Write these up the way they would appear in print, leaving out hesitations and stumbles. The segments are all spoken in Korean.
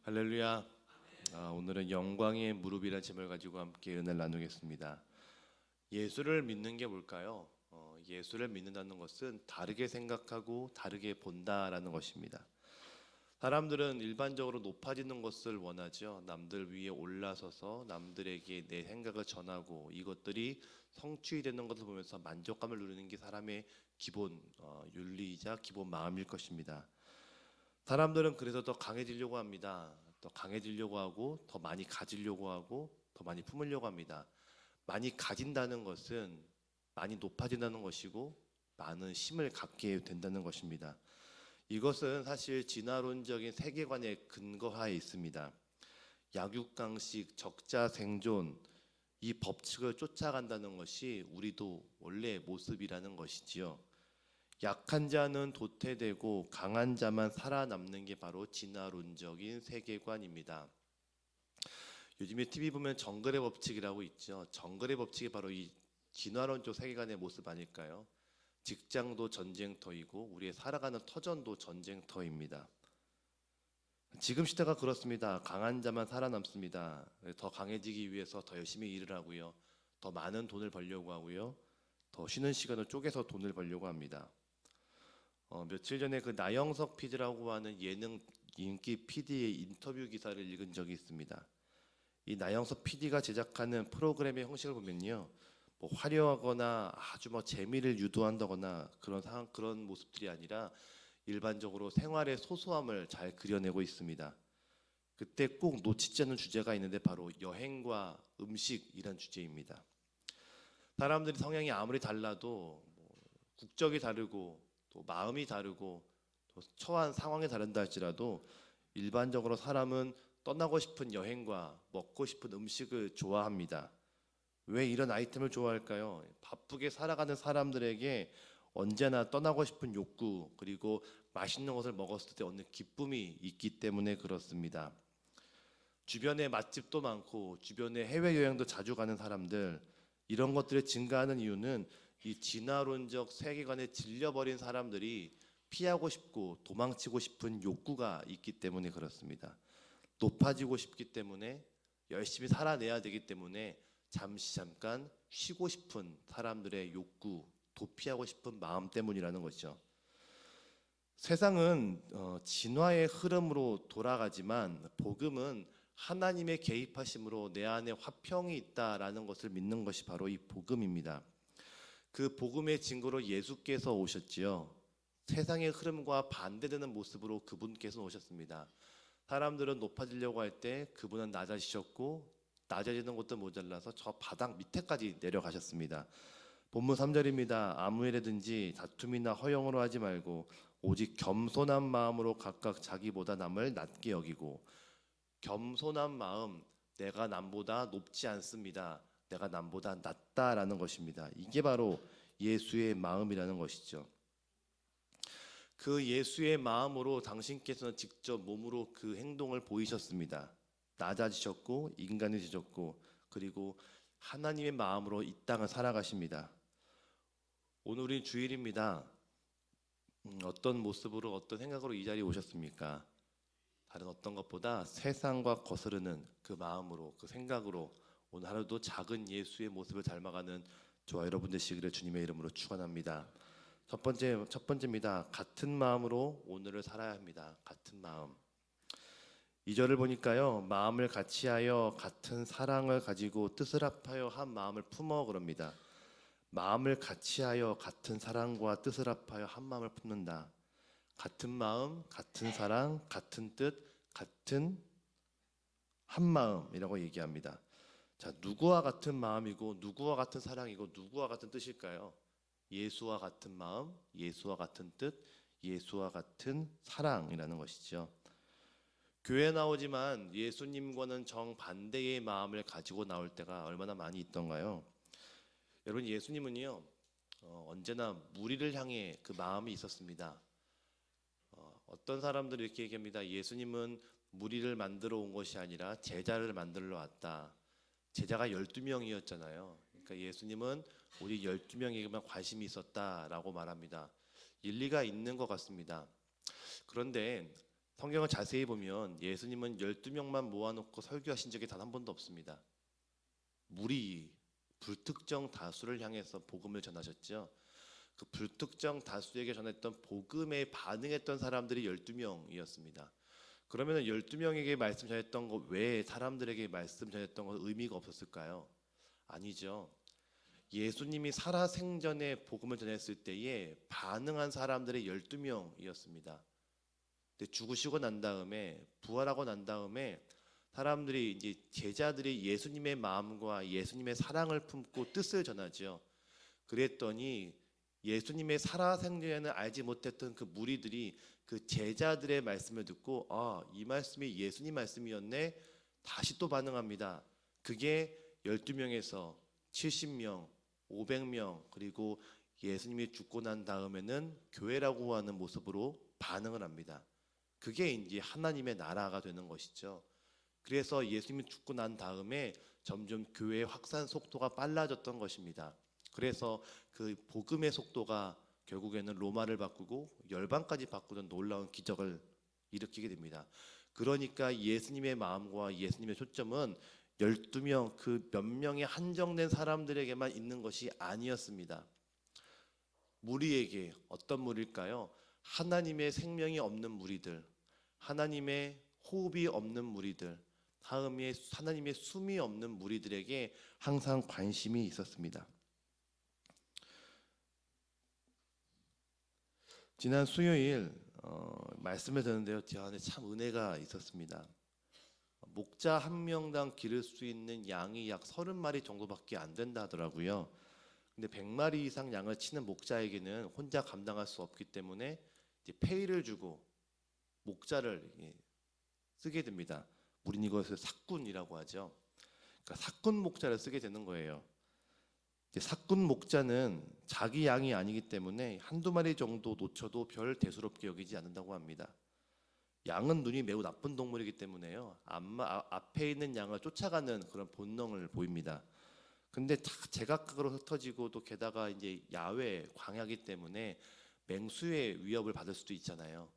할렐루야. 오늘은 영광의 무릎이라는 제목을 가지고 함께 은혜를 나누겠습니다. 예수를 믿는 게 뭘까요? 예수를 믿는다는 것은 다르게 생각하고 다르게 본다라는 것입니다. 사람들은 일반적으로 높아지는 것을 원하죠. 남들 위에 올라서서 남들에게 내 생각을 전하고 이것들이 성취되는 것을 보면서 만족감을 누리는 게 사람의 기본 윤리이자 기본 마음일 것입니다. 사람들은 그래서 더 강해지려고 합니다. 더 강해지려고 하고 더 많이 가지려고 하고 더 많이 품으려고 합니다. 많이 가진다는 것은 많이 높아진다는 것이고 많은 힘을 갖게 된다는 것입니다. 이것은 사실 진화론적인 세계관에 근거하에 있습니다. 약육강식, 적자생존 이 법칙을 쫓아간다는 것이 우리도 원래의 모습이라는 것이지요. 약한 자는 도태되고 강한 자만 살아남는 게 바로 진화론적인 세계관입니다. 요즘에 TV 보면 정글의 법칙이라고 있죠. 정글의 법칙이 바로 이 진화론적 세계관의 모습 아닐까요? 직장도 전쟁터이고 우리의 살아가는 터전도 전쟁터입니다. 지금 시대가 그렇습니다. 강한 자만 살아남습니다. 더 강해지기 위해서 더 열심히 일을 하고요. 더 많은 돈을 벌려고 하고요. 더 쉬는 시간을 쪼개서 돈을 벌려고 합니다. 며칠 전에 그 나영석 PD라고 하는 예능 인기 PD의 인터뷰 기사를 읽은 적이 있습니다. 이 나영석 PD가 제작하는 프로그램의 형식을 보면요, 뭐 화려하거나 아주 뭐 재미를 유도한다거나 그런 모습들이 아니라 일반적으로 생활의 소소함을 잘 그려내고 있습니다. 그때 꼭 놓치지 않는 주제가 있는데 바로 여행과 음식이란 주제입니다. 사람들이 성향이 아무리 달라도 국적이 다르고 또 마음이 다르고 또 처한 상황이 다른다 할지라도 일반적으로 사람은 떠나고 싶은 여행과 먹고 싶은 음식을 좋아합니다. 왜 이런 아이템을 좋아할까요? 바쁘게 살아가는 사람들에게 언제나 떠나고 싶은 욕구 그리고 맛있는 것을 먹었을 때 얻는 기쁨이 있기 때문에 그렇습니다. 주변에 맛집도 많고 주변에 해외여행도 자주 가는 사람들, 이런 것들이 증가하는 이유는 이 진화론적 세계관에 질려버린 사람들이 피하고 싶고 도망치고 싶은 욕구가 있기 때문에 그렇습니다. 높아지고 싶기 때문에 열심히 살아내야 되기 때문에 잠깐 쉬고 싶은 사람들의 욕구, 도피하고 싶은 마음 때문이라는 것이죠. 세상은 진화의 흐름으로 돌아가지만 복음은 하나님의 개입하심으로 내 안에 화평이 있다라는 것을 믿는 것이 바로 이 복음입니다. 그 복음의 증거로 예수께서 오셨지요. 세상의 흐름과 반대되는 모습으로 그분께서 오셨습니다. 사람들은 높아지려고 할 때 그분은 낮아지셨고 낮아지는 것도 모자라서 저 바닥 밑에까지 내려가셨습니다. 본문 3절입니다. 아무 일에든지 다툼이나 허영으로 하지 말고 오직 겸손한 마음으로 각각 자기보다 남을 낮게 여기고, 겸손한 마음, 내가 남보다 높지 않습니다. 내가 남보다 낫다라는 것입니다. 이게 바로 예수의 마음이라는 것이죠. 그 예수의 마음으로 당신께서는 직접 몸으로 그 행동을 보이셨습니다. 낮아지셨고 인간이 되셨고 그리고 하나님의 마음으로 이 땅을 살아가십니다. 오늘이 주일입니다. 어떤 모습으로 어떤 생각으로 이 자리에 오셨습니까? 다른 어떤 것보다 세상과 거스르는 그 마음으로 그 생각으로 오늘 하루도 작은 예수의 모습을 닮아가는 저와 여러분 되시기를 주님의 이름으로 축원합니다. 첫 번째입니다. 같은 마음으로 오늘을 살아야 합니다. 같은 마음. 2절을 보니까요, 마음을 같이하여 같은 사랑을 가지고 뜻을 합하여 한 마음을 품어 그럽니다. 마음을 같이하여 같은 사랑과 뜻을 합하여 한 마음을 품는다. 같은 마음, 같은 사랑, 같은 뜻, 같은 한 마음이라고 얘기합니다. 자, 누구와 같은 마음이고 누구와 같은 사랑이고 누구와 같은 뜻일까요? 예수와 같은 마음, 예수와 같은 뜻, 예수와 같은 사랑이라는 것이죠. 교회에 나오지만 예수님과는 정반대의 마음을 가지고 나올 때가 얼마나 많이 있던가요? 여러분, 예수님은요 언제나 무리를 향해 그 마음이 있었습니다. 어떤 사람들이 이렇게 얘기합니다. 예수님은 무리를 만들어 온 것이 아니라 제자를 만들러 왔다. 제자가 12명이었잖아요. 그러니까 예수님은 우리 12명에게만 관심이 있었다라고 말합니다. 일리가 있는 것 같습니다. 그런데 성경을 자세히 보면 예수님은 12명만 모아놓고 설교하신 적이 단 한 번도 없습니다. 무리, 불특정 다수를 향해서 복음을 전하셨죠. 그 불특정 다수에게 전했던 복음에 반응했던 사람들이 12명이었습니다. 그러면 12명에게 말씀 전했던 거 왜 사람들에게 말씀 전했던 건 의미가 없었을까요? 아니죠. 예수님이 살아생전에 복음을 전했을 때에 반응한 사람들이 12명이었습니다. 근데 죽으시고 난 다음에 부활하고 난 다음에 사람들이 이제 제자들이 예수님의 마음과 예수님의 사랑을 품고 뜻을 전하죠. 그랬더니 예수님의 살아생전에는 알지 못했던 그 무리들이 그 제자들의 말씀을 듣고 이 말씀이 예수님 말씀이었네. 다시 또 반응합니다. 그게 12명에서 70명, 500명 그리고 예수님이 죽고 난 다음에는 교회라고 하는 모습으로 반응을 합니다. 그게 이제 하나님의 나라가 되는 것이죠. 그래서 예수님이 죽고 난 다음에 점점 교회의 확산 속도가 빨라졌던 것입니다. 그래서 그 복음의 속도가 결국에는 로마를 바꾸고 열방까지 바꾸는 놀라운 기적을 일으키게 됩니다. 그러니까 예수님의 마음과 예수님의 초점은 12명 그 몇 명의 한정된 사람들에게만 있는 것이 아니었습니다. 무리에게 어떤 무리일까요? 하나님의 생명이 없는 무리들, 하나님의 호흡이 없는 무리들, 다음에 하나님의 숨이 없는 무리들에게 항상 관심이 있었습니다. 지난 수요일 말씀을 듣는데요, 제 안에 참 은혜가 있었습니다. 목자 한 명당 기를 수 있는 양이 약 30마리 정도밖에 안 된다 하더라고요. 근데 100마리 이상 양을 치는 목자에게는 혼자 감당할 수 없기 때문에 이제 페이를 주고 목자를 쓰게 됩니다. 우리는 이것을 삭군이라고 하죠. 그러니까 삭군 목자를 쓰게 되는 거예요. 삭군 목자는 자기 양이 아니기 때문에 한두 마리 정도 놓쳐도 별 대수롭게 여기지 않는다고 합니다. 양은 눈이 매우 나쁜 동물이기 때문에요. 앞에 있는 양을 쫓아가는 그런 본능을 보입니다. 근데 다 제각각으로 흩어지고 또 게다가 이제 야외 광야기 때문에 맹수의 위협을 받을 수도 있잖아요.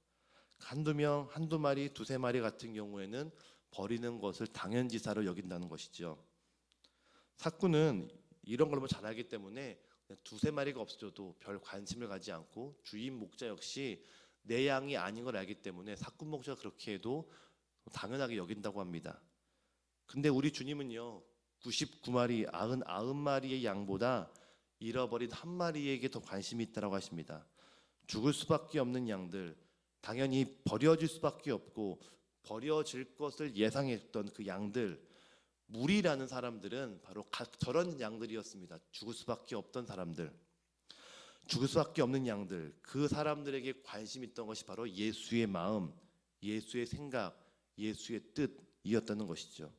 한두 명, 한두 마리, 두세 마리 같은 경우에는 버리는 것을 당연지사로 여긴다는 것이죠. 삭구는 이런 걸 잘 알기 때문에 두세 마리가 없어져도 별 관심을 가지 않고 주인 목자 역시 내 양이 아닌 걸 알기 때문에 삭군 목자가 그렇게 해도 당연하게 여긴다고 합니다. 근데 우리 주님은요, 99마리, 99마리의 양보다 잃어버린 한 마리에게 더 관심이 있다고 하십니다. 죽을 수밖에 없는 양들, 당연히 버려질 수밖에 없고 버려질 것을 예상했던 그 양들, 무리라는 사람들은 바로 저런 양들이었습니다. 죽을 수밖에 없던 사람들, 죽을 수밖에 없는 양들, 그 사람들에게 관심 있던 것이 바로 예수의 마음, 예수의 생각, 예수의 뜻이었다는 것이죠.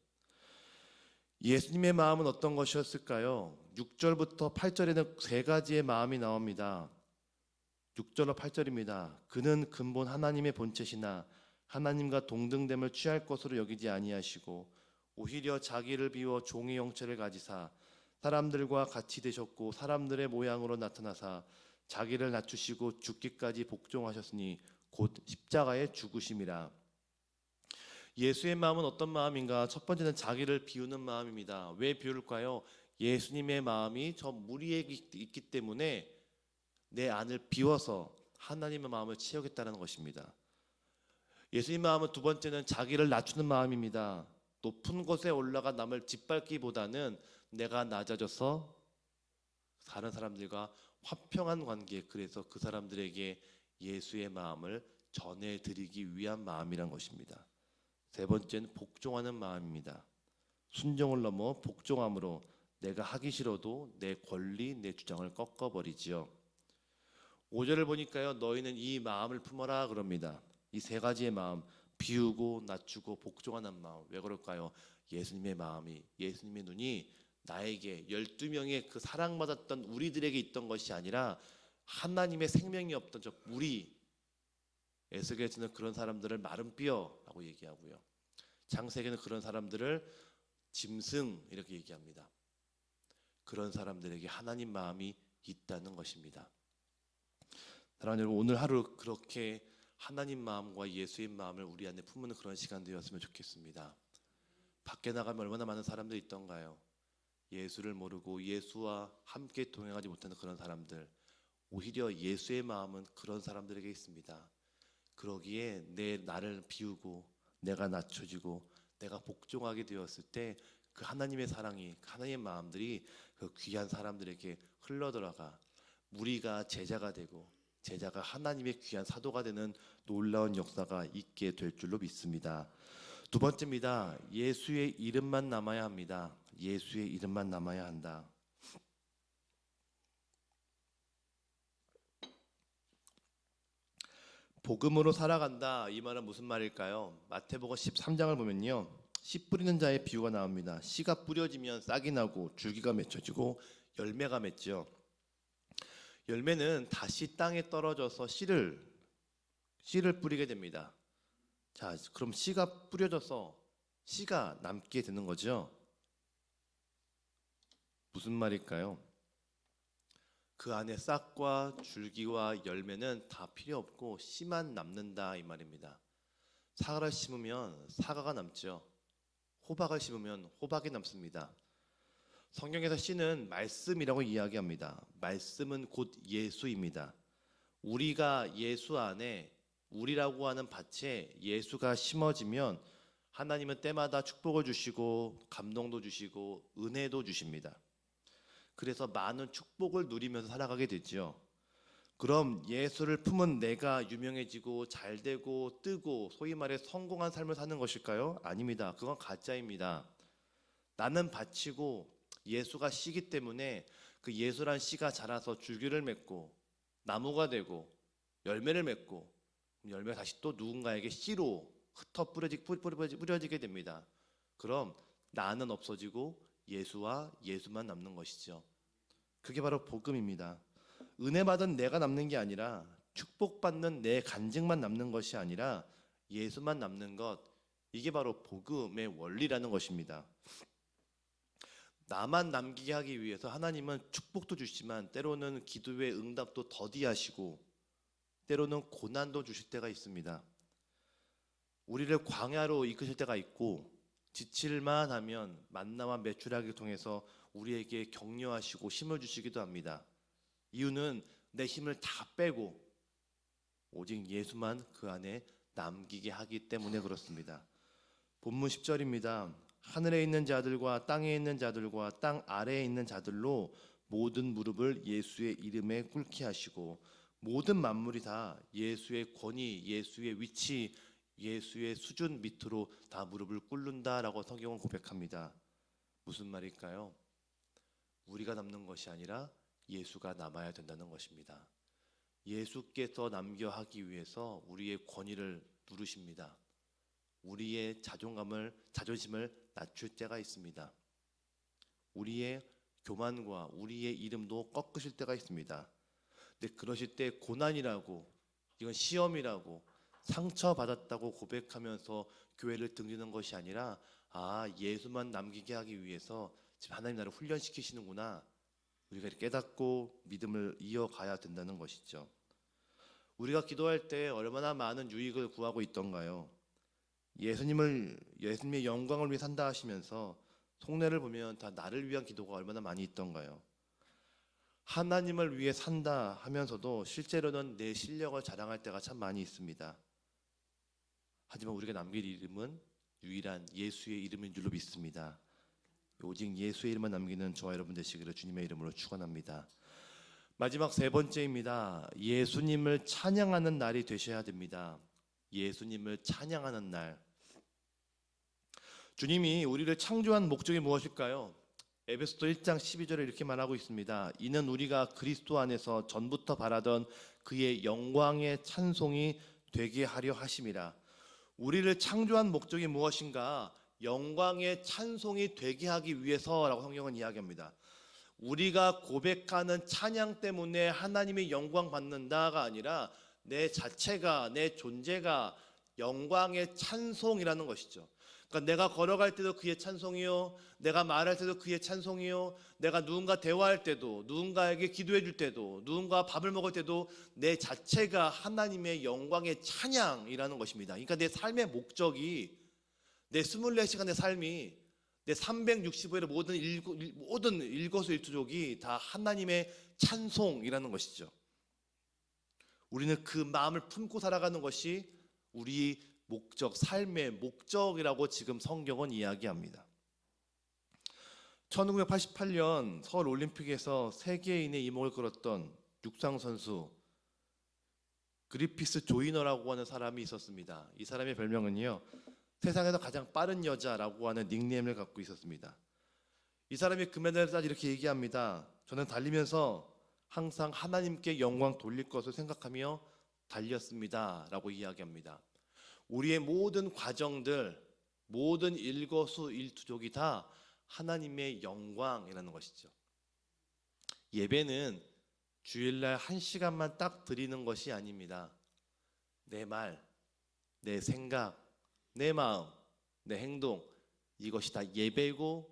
예수님의 마음은 어떤 것이었을까요? 6절부터 8절에는 세 가지의 마음이 나옵니다. 6절과 8절입니다. 그는 근본 하나님의 본체시나 하나님과 동등됨을 취할 것으로 여기지 아니하시고 오히려 자기를 비워 종의 형체를 가지사 사람들과 같이 되셨고 사람들의 모양으로 나타나사 자기를 낮추시고 죽기까지 복종하셨으니 곧 십자가의 죽으심이라. 예수의 마음은 어떤 마음인가? 첫 번째는 자기를 비우는 마음입니다. 왜 비울까요? 예수님의 마음이 저 무리에 있기 때문에 내 안을 비워서 하나님의 마음을 채우겠다는 것입니다. 예수님의 마음은 두 번째는 자기를 낮추는 마음입니다. 높은 곳에 올라가 남을 짓밟기보다는 내가 낮아져서 다른 사람들과 화평한 관계, 그래서 그 사람들에게 예수의 마음을 전해드리기 위한 마음이란 것입니다. 세 번째는 복종하는 마음입니다. 순종을 넘어 복종함으로 내가 하기 싫어도 내 권리, 내 주장을 꺾어버리지요. 5절을 보니까요, 너희는 이 마음을 품어라 그럽니다. 이 세 가지의 마음, 비우고 낮추고 복종하는 마음. 왜 그럴까요? 예수님의 마음이, 예수님의 눈이 나에게 12명의 그 사랑받았던 우리들에게 있던 것이 아니라 하나님의 생명이 없던 저 무리, 에스겔에서는 그런 사람들을 마른 뼈라고 얘기하고요, 창세기는 그런 사람들을 짐승 이렇게 얘기합니다. 그런 사람들에게 하나님 마음이 있다는 것입니다. 사랑하는 여러분, 오늘 하루 그렇게 하나님 마음과 예수의 마음을 우리 안에 품는 그런 시간 되었으면 좋겠습니다. 밖에 나가면 얼마나 많은 사람들이 있던가요? 예수를 모르고 예수와 함께 동행하지 못하는 그런 사람들, 오히려 예수의 마음은 그런 사람들에게 있습니다. 그러기에 나를 비우고 내가 낮춰지고 내가 복종하게 되었을 때 그 하나님의 사랑이, 그 하나님의 마음들이 그 귀한 사람들에게 흘러들어가 우리가 제자가 되고 제자가 하나님의 귀한 사도가 되는 놀라운 역사가 있게 될 줄로 믿습니다. 두 번째입니다. 예수의 이름만 남아야 합니다. 예수의 이름만 남아야 한다. 복음으로 살아간다. 이 말은 무슨 말일까요? 마태복음 13장을 보면요, 씨 뿌리는 자의 비유가 나옵니다. 씨가 뿌려지면 싹이 나고 줄기가 맺혀지고 열매가 맺죠. 열매는 다시 땅에 떨어져서 씨를 뿌리게 됩니다. 자, 그럼 씨가 뿌려져서 씨가 남게 되는 거죠. 무슨 말일까요? 그 안에 싹과 줄기와 열매는 다 필요 없고 씨만 남는다 이 말입니다. 사과를 심으면 사과가 남죠. 호박을 심으면 호박이 남습니다. 성경에서 씨는 말씀이라고 이야기합니다. 말씀은 곧 예수입니다. 우리가 예수 안에, 우리라고 하는 밭에 예수가 심어지면 하나님은 때마다 축복을 주시고 감동도 주시고 은혜도 주십니다. 그래서 많은 축복을 누리면서 살아가게 되죠. 그럼 예수를 품은 내가 유명해지고 잘되고 뜨고 소위 말해 성공한 삶을 사는 것일까요? 아닙니다. 그건 가짜입니다. 나는 밭이고 예수가 씨기 때문에 그 예수란 씨가 자라서 줄기를 맺고 나무가 되고 열매를 맺고 열매가 다시 또 누군가에게 씨로 흩어 뿌려지게 됩니다. 그럼 나는 없어지고 예수와 예수만 남는 것이죠. 그게 바로 복음입니다. 은혜 받은 내가 남는 게 아니라 축복받는 내 간증만 남는 것이 아니라 예수만 남는 것, 이게 바로 복음의 원리라는 것입니다. 나만 남기게 하기 위해서 하나님은 축복도 주시지만 때로는 기도의 응답도 더디하시고 때로는 고난도 주실 때가 있습니다. 우리를 광야로 이끄실 때가 있고 지칠만 하면 만나와 메추라기를 통해서 우리에게 격려하시고 힘을 주시기도 합니다. 이유는 내 힘을 다 빼고 오직 예수만 그 안에 남기게 하기 때문에 그렇습니다. 본문 10절입니다. 하늘에 있는 자들과 땅에 있는 자들과 땅 아래에 있는 자들로 모든 무릎을 예수의 이름에 꿇게 하시고 모든 만물이 다 예수의 권위, 예수의 위치, 예수의 수준 밑으로 다 무릎을 꿇는다라고 성경은 고백합니다. 무슨 말일까요? 우리가 남는 것이 아니라 예수가 남아야 된다는 것입니다. 예수께서 남겨 하기 위해서 우리의 권위를 누르십니다. 우리의 자존심을 낮출 때가 있습니다. 우리의 교만과 우리의 이름도 꺾으실 때가 있습니다. 근데 그러실 때 고난이라고, 이건 시험이라고, 상처받았다고 고백하면서 교회를 등지는 것이 아니라 예수만 남기게 하기 위해서 지금 하나님 나를 훈련시키시는구나, 우리가 깨닫고 믿음을 이어가야 된다는 것이죠. 우리가 기도할 때 얼마나 많은 유익을 구하고 있던가요? 예수님의 영광을 위해 산다 하시면서 속내를 보면 다 나를 위한 기도가 얼마나 많이 있던가요? 하나님을 위해 산다 하면서도 실제로는 내 실력을 자랑할 때가 참 많이 있습니다. 하지만 우리가 남길 이름은 유일한 예수의 이름인 줄로 믿습니다. 오직 예수의 이름만 남기는 저와 여러분 되시기를 주님의 이름으로 축원합니다. 마지막 세 번째입니다. 예수님을 찬양하는 날이 되셔야 됩니다. 예수님을 찬양하는 날. 주님이 우리를 창조한 목적이 무엇일까요? 에베소서 1장 12절에 이렇게 말하고 있습니다. 이는 우리가 그리스도 안에서 전부터 바라던 그의 영광의 찬송이 되게 하려 하심이라. 우리를 창조한 목적이 무엇인가? 영광의 찬송이 되게 하기 위해서라고 성경은 이야기합니다. 우리가 고백하는 찬양 때문에 하나님의 영광 받는다가 아니라 내 자체가, 내 존재가 영광의 찬송이라는 것이죠. 그러니까 내가 걸어갈 때도 그의 찬송이요, 내가 말할 때도 그의 찬송이요, 내가 누군가 대화할 때도, 누군가에게 기도해 줄 때도, 누군가 밥을 먹을 때도 내 자체가 하나님의 영광의 찬양이라는 것입니다. 그러니까 내 삶의 목적이, 내 24시간의 삶이, 내 365일의 모든 일거수일투족이 다 하나님의 찬송이라는 것이죠. 우리는 그 마음을 품고 살아가는 것이 우리 목적, 삶의 목적이라고 지금 성경은 이야기합니다. 1988년 서울 올림픽에서 세계인의 이목을 끌었던 육상 선수 그리피스 조이너라고 하는 사람이 있었습니다. 이 사람의 별명은요, 세상에서 가장 빠른 여자라고 하는 닉네임을 갖고 있었습니다. 이 사람이 금메달을 따서 이렇게 얘기합니다. 저는 달리면서 항상 하나님께 영광 돌릴 것을 생각하며 달렸습니다 라고 이야기합니다. 우리의 모든 과정들, 모든 일거수일투족이 다 하나님의 영광이라는 것이죠. 예배는 주일날 1시간만 딱 드리는 것이 아닙니다. 내 말, 내 생각, 내 마음, 내 행동, 이것이 다 예배고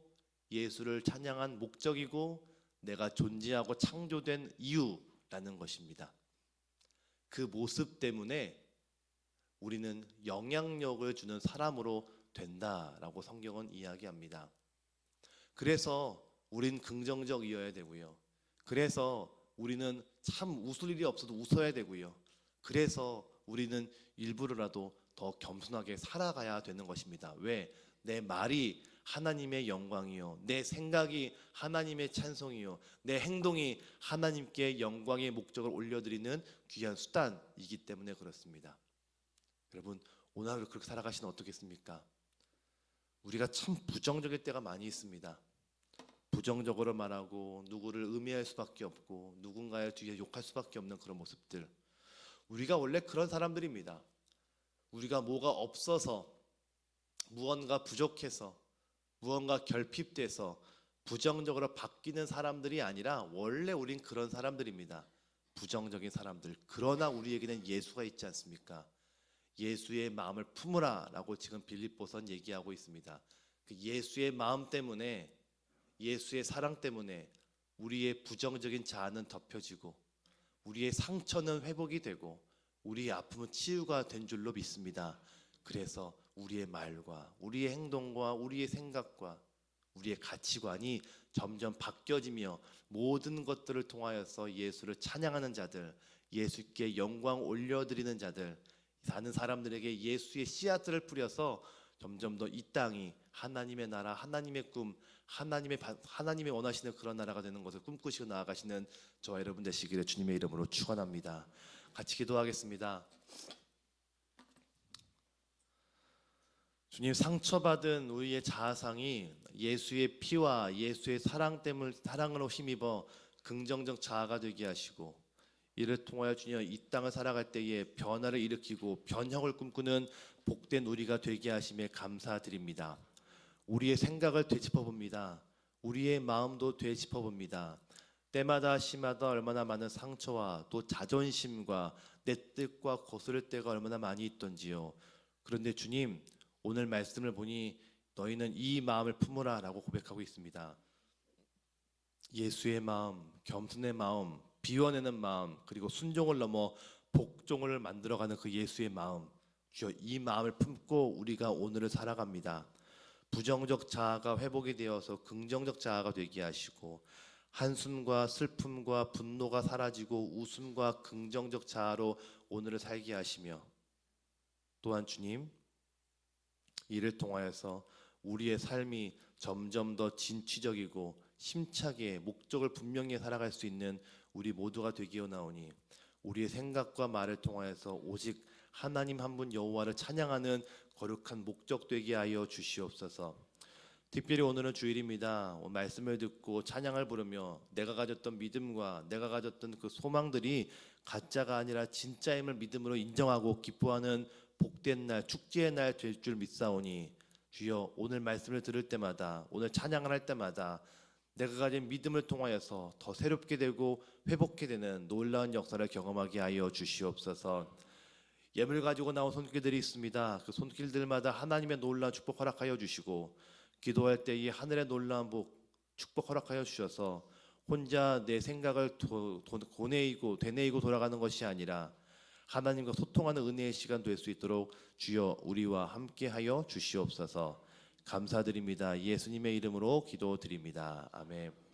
예수를 찬양한 목적이고 내가 존재하고 창조된 이유라는 것입니다. 그 모습 때문에 우리는 영향력을 주는 사람으로 된다라고 성경은 이야기합니다. 그래서 우린 긍정적이어야 되고요. 그래서 우리는 참 웃을 일이 없어도 웃어야 되고요. 그래서 우리는 일부러라도 더 겸손하게 살아가야 되는 것입니다. 왜? 내 말이 하나님의 영광이요, 내 생각이 하나님의 찬송이요, 내 행동이 하나님께 영광의 목적을 올려드리는 귀한 수단이기 때문에 그렇습니다. 여러분, 오늘 하루 그렇게 살아가시면 어떻겠습니까? 우리가 참 부정적일 때가 많이 있습니다. 부정적으로 말하고 누구를 음해할 수밖에 없고 누군가의 뒤에 욕할 수밖에 없는 그런 모습들, 우리가 원래 그런 사람들입니다. 우리가 뭐가 없어서, 무언가 부족해서, 무언가 결핍돼서 부정적으로 바뀌는 사람들이 아니라 원래 우린 그런 사람들입니다. 부정적인 사람들. 그러나 우리에게는 예수가 있지 않습니까? 예수의 마음을 품으라 라고 지금 빌립보서는 얘기하고 있습니다. 그 예수의 마음 때문에, 예수의 사랑 때문에 우리의 부정적인 자아는 덮여지고 우리의 상처는 회복이 되고 우리의 아픔은 치유가 된 줄로 믿습니다. 그래서 우리의 말과 우리의 행동과 우리의 생각과 우리의 가치관이 점점 바뀌어지며 모든 것들을 통하여서 예수를 찬양하는 자들, 예수께 영광 올려드리는 자들, 사는 사람들에게 예수의 씨앗들을 뿌려서 점점 더 이 땅이 하나님의 나라, 하나님의 꿈, 하나님의 원하시는 그런 나라가 되는 것을 꿈꾸시고 나아가시는 저와 여러분 되시기를 주님의 이름으로 축원합니다. 같이 기도하겠습니다. 주님, 상처받은 우리의 자아상이 예수의 피와 예수의 사랑으로 힘입어 긍정적 자아가 되게 하시고, 이를 통하여 주님 이 땅을 살아갈 때에 변화를 일으키고 변형을 꿈꾸는 복된 우리가 되게 하심에 감사드립니다. 우리의 생각을 되짚어봅니다. 우리의 마음도 되짚어봅니다. 때마다 시마다 얼마나 많은 상처와 또 자존심과 내 뜻과 거스를 때가 얼마나 많이 있던지요. 그런데 주님, 오늘 말씀을 보니 너희는 이 마음을 품으라 라고 고백하고 있습니다. 예수의 마음, 겸손의 마음, 비워내는 마음, 그리고 순종을 넘어 복종을 만들어가는 그 예수의 마음, 주여 이 마음을 품고 우리가 오늘을 살아갑니다. 부정적 자아가 회복이 되어서 긍정적 자아가 되게 하시고, 한숨과 슬픔과 분노가 사라지고 웃음과 긍정적 자아로 오늘을 살게 하시며, 또한 주님, 이를 통하여서 우리의 삶이 점점 더 진취적이고 힘차게 목적을 분명히 살아갈 수 있는 우리 모두가 되기원하오니, 우리의 생각과 말을 통하여서 오직 하나님 한 분 여호와를 찬양하는 거룩한 목적 되게 하여 주시옵소서. 특별히 오늘은 주일입니다. 말씀을 듣고 찬양을 부르며 내가 가졌던 믿음과 내가 가졌던 그 소망들이 가짜가 아니라 진짜임을 믿음으로 인정하고 기뻐하는 복된 날, 축제의 날 될 줄 믿사오니, 주여 오늘 말씀을 들을 때마다, 오늘 찬양을 할 때마다 내가 가진 믿음을 통하여서 더 새롭게 되고 회복게 되는 놀라운 역사를 경험하게 하여 주시옵소서. 예물 가지고 나온 손길들이 있습니다. 그 손길들마다 하나님의 놀라운 축복 허락하여 주시고 기도할 때 이 하늘의 놀라운 축복 허락하여 주셔서 혼자 내 생각을 고내이고 되뇌이고 돌아가는 것이 아니라 하나님과 소통하는 은혜의 시간 될 수 있도록 주여 우리와 함께하여 주시옵소서. 감사드립니다. 예수님의 이름으로 기도드립니다. 아멘.